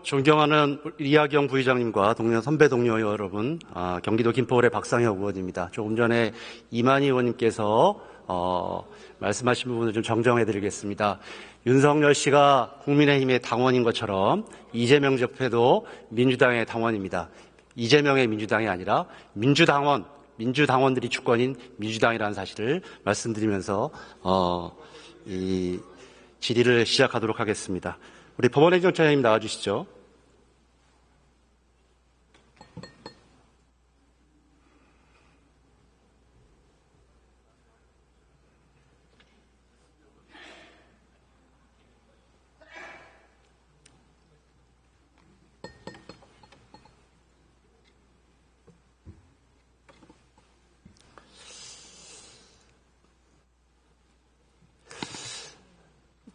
존경하는 이하경 부의장님과 동료 선배 동료 여러분, 경기도 김포을의 박상혁 의원입니다. 조금 전에 이만희 의원님께서 말씀하신 부분을 좀 정정해드리겠습니다. 윤석열 씨가 국민의힘의 당원인 것처럼 이재명 적폐도 민주당의 당원입니다. 이재명의 민주당이 아니라 민주당원들이 주권인 민주당이라는 사실을 말씀드리면서 이 질의를 시작하도록 하겠습니다. 우리 법원행정처장님 나와주시죠.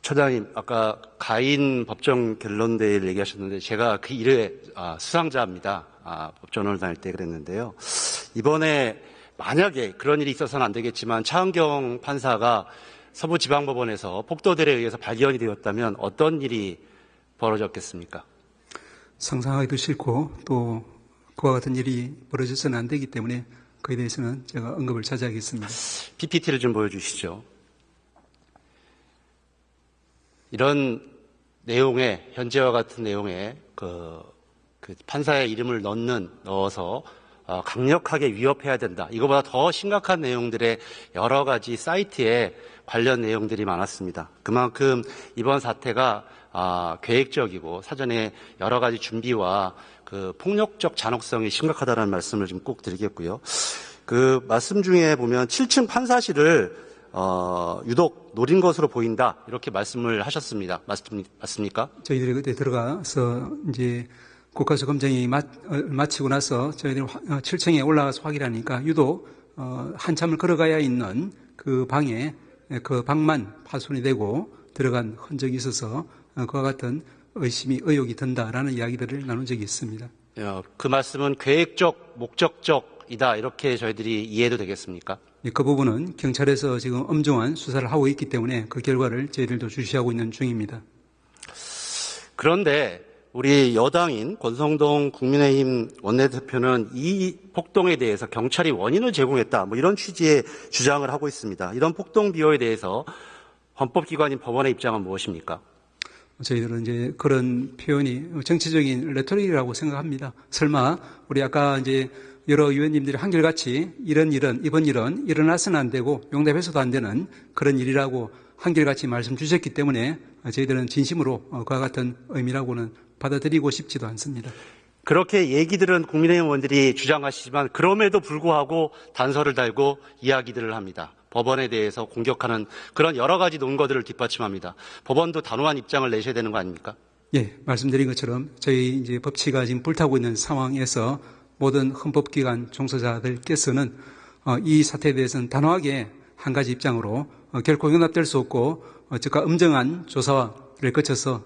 처장님, 아까 가인 법정 결론대회를 얘기하셨는데 제가 그 일의 수상자입니다. 법전을 다닐 때 그랬는데요. 이번에 만약에 그런 일이 있어서는 안 되겠지만 차은경 판사가 서부지방법원에서 폭도들에 의해서 발견이 되었다면 어떤 일이 벌어졌겠습니까? 상상하기도 싫고 또 그와 같은 일이 벌어져서는 안 되기 때문에 그에 대해서는 제가 언급을 자제하겠습니다. PPT를 좀 보여주시죠. 이런 내용에, 현재와 같은 내용에 그 판사의 이름을 넣어서 강력하게 위협해야 된다. 이거보다 더 심각한 내용들의 여러 가지 사이트에 관련 내용들이 많았습니다. 그만큼 이번 사태가 계획적이고 사전에 여러 가지 준비와 그 폭력적 잔혹성이 심각하다는 말씀을 좀 꼭 드리겠고요. 그 말씀 중에 보면 7층 판사실을 유독 노린 것으로 보인다. 이렇게 말씀을 하셨습니다. 맞습니까? 저희들이 그때 들어가서 이제 국가수검증이 마치고 나서 저희들이 7층에 올라가서 확인하니까 유독 한참을 걸어가야 있는 그 방에 그 방만 파손이 되고 들어간 흔적이 있어서 그와 같은 의혹이 든다라는 이야기들을 나눈 적이 있습니다. 그 말씀은 계획적, 목적적이다. 이렇게 저희들이 이해해도 되겠습니까? 그 부분은 경찰에서 지금 엄중한 수사를 하고 있기 때문에 그 결과를 저희들도 주시하고 있는 중입니다. 그런데 우리 여당인 권성동 국민의힘 원내대표는 이 폭동에 대해서 경찰이 원인을 제공했다. 이런 취지의 주장을 하고 있습니다. 이런 폭동 비호에 대해서 헌법기관인 법원의 입장은 무엇입니까? 저희들은 이제 그런 표현이 정치적인 레토릭이라고 생각합니다. 설마 우리 아까 이제 여러 의원님들이 한결같이 이번 일은 일어나서는 안 되고 용납해서도 안 되는 그런 일이라고 한결같이 말씀 주셨기 때문에 저희들은 진심으로 그와 같은 의미라고는 받아들이고 싶지도 않습니다. 그렇게 얘기들은 국민의힘 의원들이 주장하시지만 그럼에도 불구하고 단서를 달고 이야기들을 합니다. 법원에 대해서 공격하는 그런 여러 가지 논거들을 뒷받침합니다. 법원도 단호한 입장을 내셔야 되는 거 아닙니까? 예, 말씀드린 것처럼 저희 이제 법치가 지금 불타고 있는 상황에서 모든 헌법기관 종사자들께서는 이 사태에 대해서는 단호하게 한 가지 입장으로 결코 용납될 수 없고 즉각 엄정한 조사를 거쳐서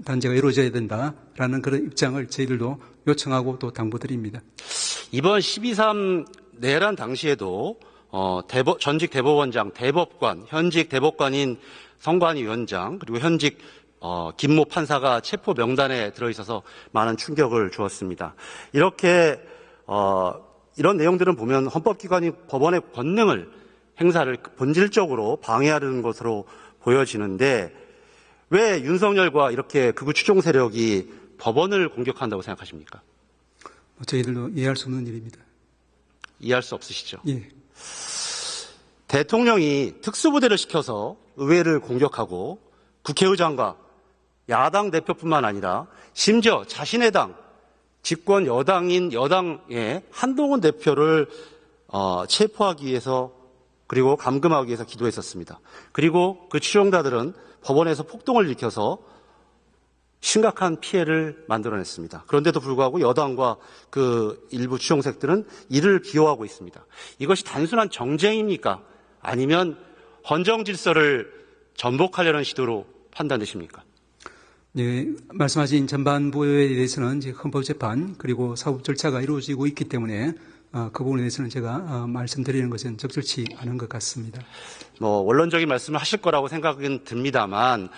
단죄가 이루어져야 된다라는 그런 입장을 저희들도 요청하고 또 당부드립니다. 이번 12.3 내란 당시에도 전직 대법원장, 대법관, 현직 대법관인 성관위 위원장 그리고 현직 김모 판사가 체포 명단에 들어있어서 많은 충격을 주었습니다. 이렇게 이런 내용들은 보면 헌법기관이 법원의 권능을 행사를 본질적으로 방해하는 것으로 보여지는데 왜 윤석열과 이렇게 극우 추종 세력이 법원을 공격한다고 생각하십니까? 저희들도 이해할 수 없는 일입니다. 이해할 수 없으시죠? 예. 대통령이 특수부대를 시켜서 의회를 공격하고 국회의장과 야당 대표뿐만 아니라 심지어 자신의 당 집권 여당인 여당의 한동훈 대표를 체포하기 위해서 그리고 감금하기 위해서 기도했었습니다. 그리고 그 추종자들은 법원에서 폭동을 일으켜서 심각한 피해를 만들어냈습니다. 그런데도 불구하고 여당과 그 일부 추종색들은 이를 비호하고 있습니다. 이것이 단순한 정쟁입니까? 아니면 헌정 질서를 전복하려는 시도로 판단되십니까? 네, 말씀하신 전반부에 대해서는 이제 헌법재판 그리고 사법 절차가 이루어지고 있기 때문에 그 부분에 대해서는 제가 말씀드리는 것은 적절치 않은 것 같습니다. 원론적인 말씀을 하실 거라고 생각은 듭니다만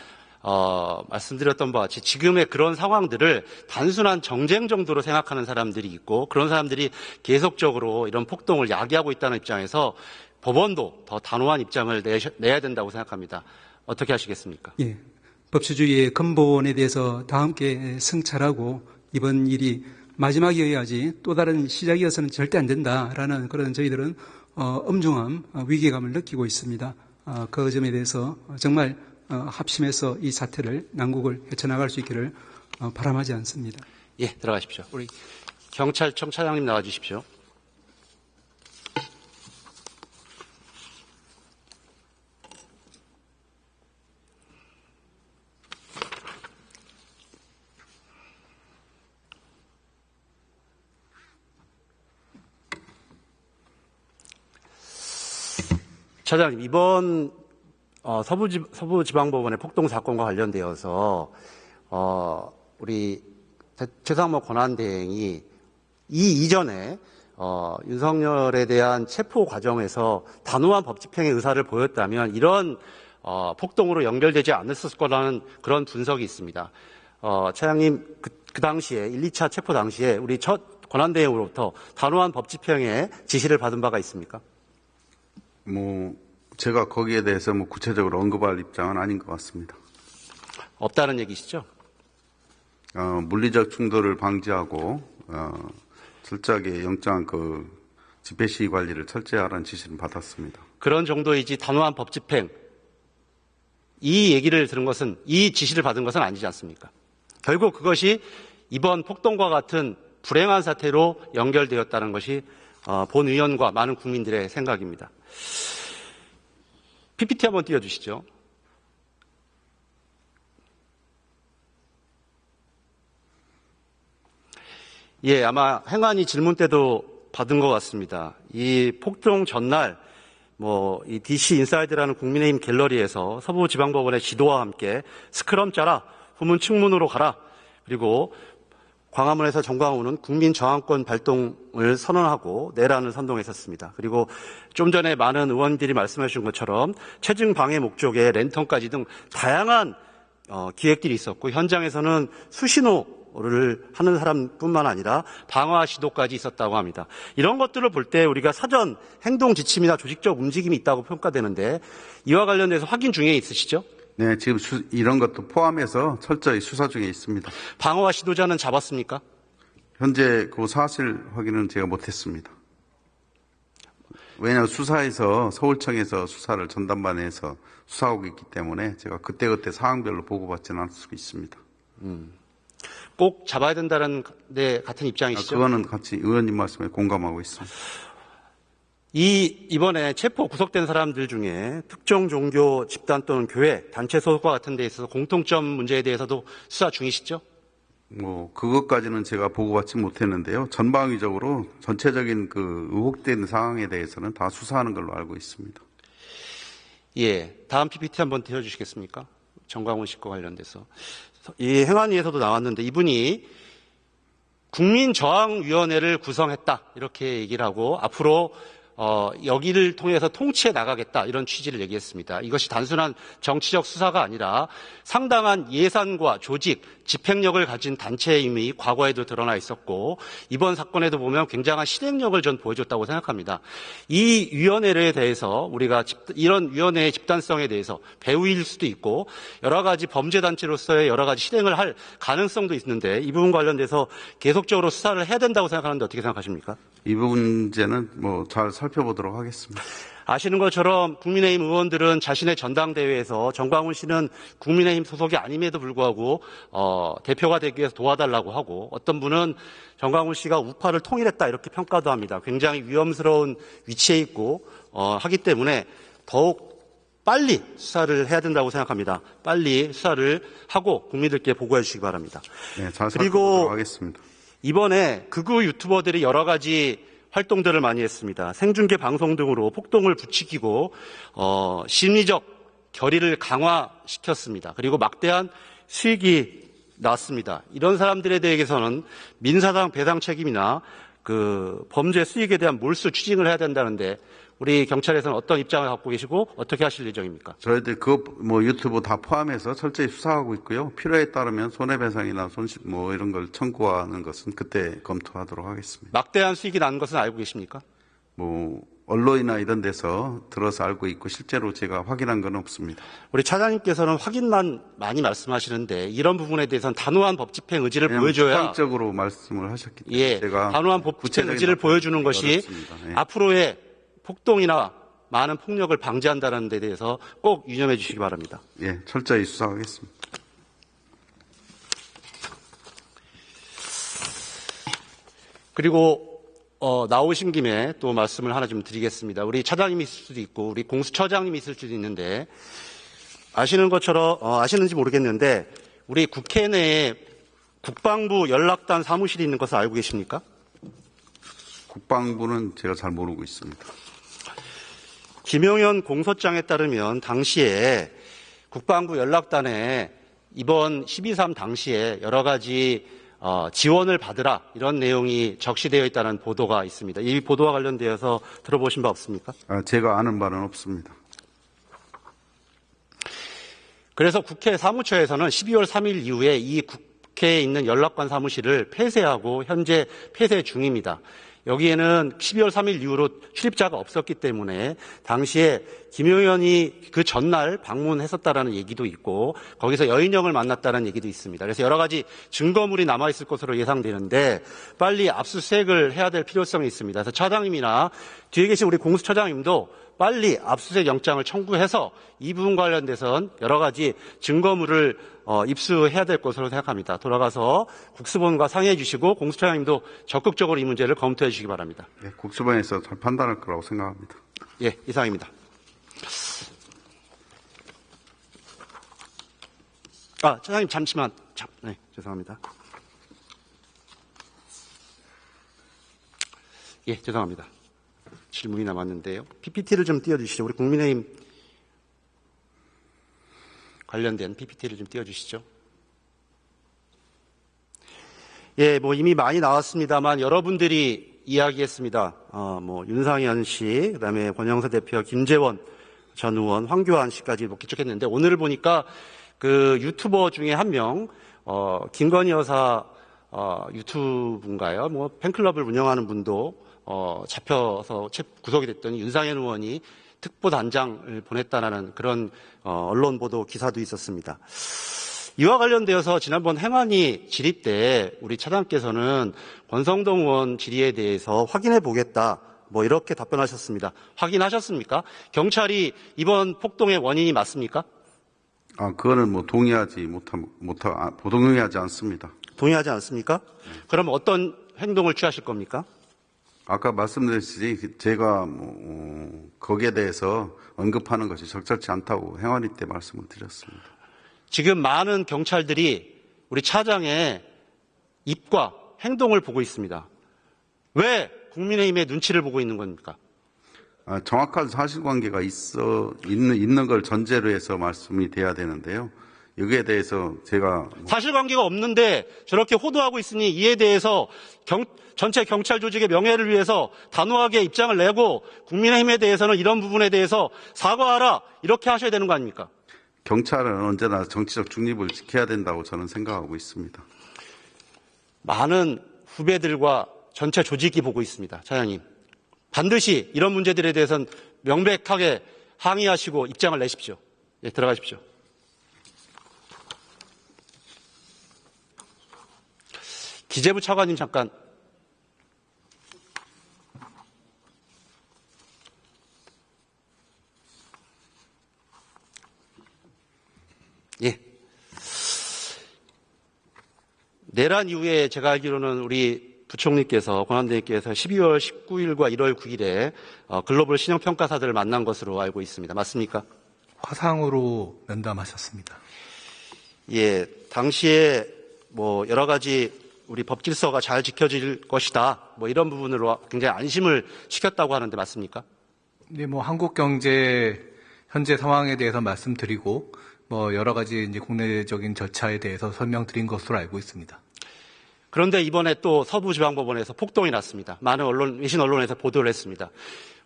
말씀드렸던 바와 같이 지금의 그런 상황들을 단순한 정쟁 정도로 생각하는 사람들이 있고 그런 사람들이 계속적으로 이런 폭동을 야기하고 있다는 입장에서 법원도 더 단호한 입장을 내야 된다고 생각합니다. 어떻게 하시겠습니까? 예, 법치주의의 근본에 대해서 다 함께 성찰하고 이번 일이 마지막이어야지 또 다른 시작이어서는 절대 안 된다라는 그런 저희들은 엄중한 위기감을 느끼고 있습니다. 그 점에 대해서 정말 합심해서 이 사태를 난국을 헤쳐나갈 수 있기를 바람하지 않습니다. 예, 들어가십시오. 우리 경찰청 차장님 나와주십시오. 차장님, 이번 서부지방법원의 폭동 사건과 관련되어서 우리 최상목 권한대행이 이 이전에 윤석열에 대한 체포 과정에서 단호한 법 집행의 의사를 보였다면 이런 폭동으로 연결되지 않았을 거라는 그런 분석이 있습니다. 차장님, 그 당시에 1, 2차 체포 당시에 우리 첫 권한대행으로부터 단호한 법 집행의 지시를 받은 바가 있습니까? 제가 거기에 대해서 구체적으로 언급할 입장은 아닌 것 같습니다. 없다는 얘기시죠? 물리적 충돌을 방지하고, 철저하게 영장 집회 시위 관리를 철저히 하라는 지시를 받았습니다. 그런 정도이지 단호한 법 집행, 이 얘기를 들은 것은, 이 지시를 받은 것은 아니지 않습니까? 결국 그것이 이번 폭동과 같은 불행한 사태로 연결되었다는 것이 본 의원과 많은 국민들의 생각입니다. PPT 한번 띄워주시죠. 예, 아마 행안위 질문 때도 받은 것 같습니다. 이 폭동 전날 이 DC 인사이드라는 국민의힘 갤러리에서 서부지방법원의 지도와 함께 스크럼 짜라, 후문 측문으로 가라, 그리고 광화문에서 정광훈은 국민 저항권 발동을 선언하고 내란을 선동했었습니다. 그리고 좀 전에 많은 의원들이 말씀해 주신 것처럼 체증 방해 목적의 랜턴까지 등 다양한 기획들이 있었고 현장에서는 수신호를 하는 사람뿐만 아니라 방화 시도까지 있었다고 합니다. 이런 것들을 볼 때 우리가 사전 행동 지침이나 조직적 움직임이 있다고 평가되는데 이와 관련돼서 확인 중에 있으시죠? 네, 지금 이런 것도 포함해서 철저히 수사 중에 있습니다. 방화 시도자는 잡았습니까? 현재 그 사실 확인은 제가 못했습니다. 왜냐하면 수사에서 서울청에서 수사를 전담반에서 수사하고 있기 때문에 제가 그때그때 상황별로 보고받지는 않을 수 있습니다. 꼭 잡아야 된다는 데 같은 입장이시죠? 그거는 같이 의원님 말씀에 공감하고 있습니다. 이번에 체포 구속된 사람들 중에 특정 종교 집단 또는 교회, 단체 소속과 같은 데 있어서 공통점 문제에 대해서도 수사 중이시죠? 그것까지는 제가 보고받지 못했는데요. 전방위적으로 전체적인 의혹된 상황에 대해서는 다 수사하는 걸로 알고 있습니다. 예. 다음 PPT 한번 띄워주시겠습니까? 정광훈 씨과 관련돼서. 이 행안위에서도 나왔는데 이분이 국민저항위원회를 구성했다. 이렇게 얘기를 하고 앞으로 여기를 통해서 통치해 나가겠다 이런 취지를 얘기했습니다. 이것이 단순한 정치적 수사가 아니라 상당한 예산과 조직, 집행력을 가진 단체임이 과거에도 드러나 있었고 이번 사건에도 보면 굉장한 실행력을 전 보여줬다고 생각합니다. 이 위원회에 대해서 우리가 이런 위원회의 집단성에 대해서 배후일 수도 있고 여러 가지 범죄단체로서의 여러 가지 실행을 할 가능성도 있는데 이 부분 관련돼서 계속적으로 수사를 해야 된다고 생각하는데 어떻게 생각하십니까? 이 문제는 잘 살펴보도록 하겠습니다. 아시는 것처럼 국민의힘 의원들은 자신의 전당대회에서 정광훈 씨는 국민의힘 소속이 아님에도 불구하고 대표가 되기 위해서 도와달라고 하고 어떤 분은 정광훈 씨가 우파를 통일했다 이렇게 평가도 합니다. 굉장히 위험스러운 위치에 있고 하기 때문에 더욱 빨리 수사를 해야 된다고 생각합니다. 빨리 수사를 하고 국민들께 보고해 주시기 바랍니다. 네, 잘 살펴보도록 하겠습니다. 이번에 극우 유튜버들이 여러 가지 활동들을 많이 했습니다. 생중계 방송 등으로 폭동을 부추기고 심리적 결의를 강화시켰습니다. 그리고 막대한 수익이 났습니다. 이런 사람들에 대해서는 민사상 배상 책임이나 그 범죄 수익에 대한 몰수 추징을 해야 된다는데 우리 경찰에서는 어떤 입장을 갖고 계시고 어떻게 하실 예정입니까? 저희들 그거 뭐 유튜브 다 포함해서 철저히 수사하고 있고요. 필요에 따르면 손해배상이나 손실 뭐 이런 걸 청구하는 것은 그때 검토하도록 하겠습니다. 막대한 수익이 난 것은 알고 계십니까? 뭐 언론이나 이런 데서 들어서 알고 있고 실제로 제가 확인한 건 없습니다. 우리 차장님께서는 확인만 많이 말씀하시는데 이런 부분에 대해서는 단호한 법 집행 의지를 왜냐하면 보여줘야 주관적으로 말씀을 하셨기 때문에 예, 제가 단호한 법 집행 구체적인 의지를 답변을 보여주는 것이 어렵습니다. 예. 앞으로의 폭동이나 많은 폭력을 방지한다는 데 대해서 꼭 유념해 주시기 바랍니다. 예, 철저히 수사하겠습니다. 그리고 나오신 김에 또 말씀을 하나 좀 드리겠습니다. 우리 차장님이 있을 수도 있고 우리 공수처장님이 있을 수도 있는데 아시는 것처럼 아시는지 모르겠는데 우리 국회 내에 국방부 연락단 사무실이 있는 것을 알고 계십니까? 국방부는 제가 잘 모르고 있습니다. 김용현 공소장에 따르면 당시에 국방부 연락단에 이번 12.3 당시에 여러 가지 지원을 받으라 이런 내용이 적시되어 있다는 보도가 있습니다. 이 보도와 관련되어서 들어보신 바 없습니까? 제가 아는 바는 없습니다. 그래서 국회 사무처에서는 12월 3일 이후에 이 국회에 있는 연락관 사무실을 폐쇄하고 현재 폐쇄 중입니다. 여기에는 12월 3일 이후로 출입자가 없었기 때문에 당시에 김용현이 그 전날 방문했었다라는 얘기도 있고 거기서 여인영을 만났다는 얘기도 있습니다. 그래서 여러 가지 증거물이 남아있을 것으로 예상되는데 빨리 압수수색을 해야 될 필요성이 있습니다. 그래서 차장님이나 뒤에 계신 우리 공수처장님도 빨리 압수수색 영장을 청구해서 이 부분 관련돼서는 여러 가지 증거물을 입수해야 될 것으로 생각합니다. 돌아가서 국수본과 상의해 주시고 공수처장님도 적극적으로 이 문제를 검토해 주시기 바랍니다. 예, 국수본에서 잘 판단할 거라고 생각합니다. 예, 이상입니다. 차장님 잠시만. 네, 죄송합니다. 예, 죄송합니다. 질문이 남았는데요. PPT를 좀 띄워주시죠. 우리 국민의힘 관련된 PPT를 좀 띄워주시죠. 예, 뭐 이미 많이 나왔습니다만 여러분들이 이야기했습니다. 윤상현 씨, 그다음에 권영세 대표, 김재원 전 의원, 황교안 씨까지 뭐 기축했는데 오늘 보니까 그 유튜버 중에 한 명, 김건희 여사 유튜브인가요? 뭐 팬클럽을 운영하는 분도 잡혀서 구속이 됐더니 윤상현 의원이 특보단장을 보냈다라는 그런 언론 보도 기사도 있었습니다. 이와 관련되어서 지난번 행안위 질의 때 우리 차장께서는 권성동 의원 질의에 대해서 확인해 보겠다. 뭐 이렇게 답변하셨습니다. 확인하셨습니까? 경찰이 이번 폭동의 원인이 맞습니까? 그거는 뭐 동의하지 않습니다. 동의하지 않습니까? 그럼 어떤 행동을 취하실 겁니까? 아까 말씀드렸듯이 제가 거기에 대해서 언급하는 것이 적절치 않다고 행안위 때 말씀을 드렸습니다. 지금 많은 경찰들이 우리 차장의 입과 행동을 보고 있습니다. 왜 국민의힘의 눈치를 보고 있는 겁니까? 정확한 사실관계가 있는 걸 전제로 해서 말씀이 돼야 되는데요. 여기에 대해서 제가 사실관계가 없는데 저렇게 호도하고 있으니 이에 대해서 전체 경찰 조직의 명예를 위해서 단호하게 입장을 내고 국민의힘에 대해서는 이런 부분에 대해서 사과하라 이렇게 하셔야 되는 거 아닙니까? 경찰은 언제나 정치적 중립을 지켜야 된다고 저는 생각하고 있습니다. 많은 후배들과 전체 조직이 보고 있습니다. 차장님. 반드시 이런 문제들에 대해서는 명백하게 항의하시고 입장을 내십시오. 예, 들어가십시오. 기재부 차관님 잠깐. 예. 내란 이후에 제가 알기로는 우리 부총리께서 권한대행께서 12월 19일과 1월 9일에 글로벌 신용평가사들을 만난 것으로 알고 있습니다. 맞습니까? 화상으로 면담하셨습니다. 예, 당시에 뭐 여러 가지 우리 법 질서가 잘 지켜질 것이다. 뭐 이런 부분으로 굉장히 안심을 시켰다고 하는데 맞습니까? 네, 뭐 한국 경제 현재 상황에 대해서 말씀드리고 뭐 여러 가지 이제 국내적인 절차에 대해서 설명드린 것으로 알고 있습니다. 그런데 이번에 또 서부지방법원에서 폭동이 났습니다. 많은 외신 언론에서 보도를 했습니다.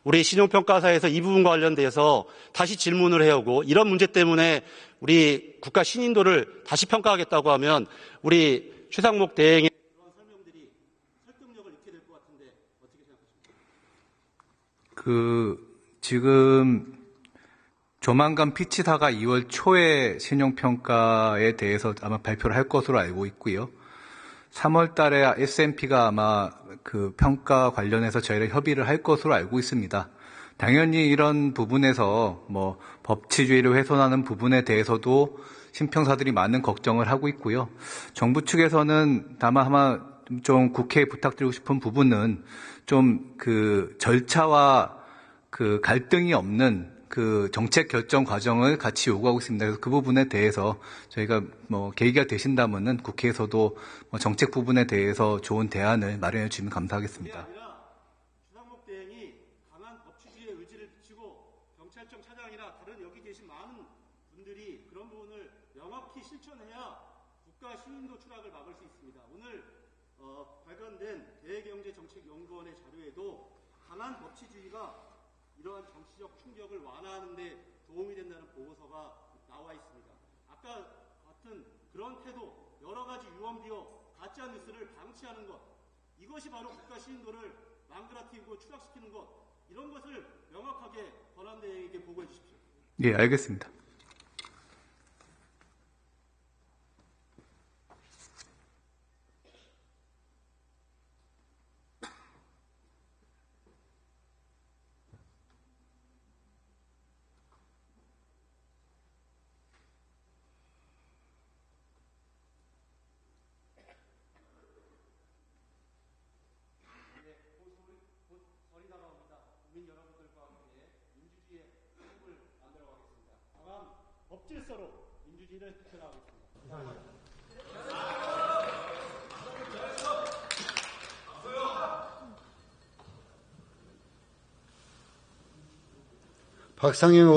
우리 신용평가사에서 이 부분과 관련돼서 다시 질문을 해오고 이런 문제 때문에 우리 국가 신인도를 다시 평가하겠다고 하면 우리 최상목 대행의 그런 설명들이 설득력을 잃게 될 것 같은데 어떻게 생각하십니까? 지금 조만간 피치사가 2월 초에 신용평가에 대해서 아마 발표를 할 것으로 알고 있고요. 3월 달에 S&P가 아마 그 평가 관련해서 저희랑 협의를 할 것으로 알고 있습니다. 당연히 이런 부분에서 뭐 법치주의를 훼손하는 부분에 대해서도 신평사들이 많은 걱정을 하고 있고요. 정부 측에서는 다만 아마 좀 국회에 부탁드리고 싶은 부분은 좀 그 절차와 그 갈등이 없는 그 정책 결정 과정을 같이 요구하고 있습니다. 그래서 그 부분에 대해서 저희가 뭐 계기가 되신다면은 국회에서도 뭐 정책 부분에 대해서 좋은 대안을 마련해 주시면 감사하겠습니다. 최상목 대행이 강한 법치주의의 의지를 비추고 경찰청 차장이나 다른 여기 계신 많은 분들이 그런 부분을 명확히 실천해야 국가 신인도 추락을 막을 수 있습니다. 오늘 발간된 대경제정책연구원의 자료에도 강한 법치주의가 이러한 정치적 충격을 완화하는 데 도움이 된다는 보고서가 나와 있습니다. 아까 같은 그런 태도, 여러 가지 유언비어, 가짜 뉴스를 방치하는 것, 이것이 바로 국가 신인도를 망가뜨리고 추락시키는 것, 이런 것을 명확하게 권한대행에게 보고해 주십시오. 예, 알겠습니다. 법질서로 민주주의를 지켜나가겠습니다. 박상영 의원